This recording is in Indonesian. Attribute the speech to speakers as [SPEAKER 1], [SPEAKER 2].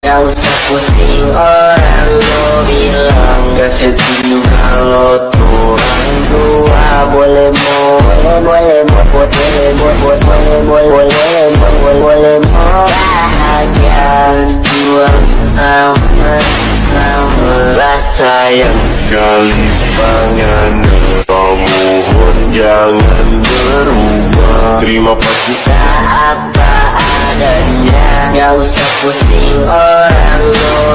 [SPEAKER 1] Gak usah pusing orang lo bilang gak setuju kalau turang dua boleh bahagia dua sama rasa yang
[SPEAKER 2] Kali pangan mohon jangan berubah. Terima kasih
[SPEAKER 1] apa adanya. Gak usah pusing orang lo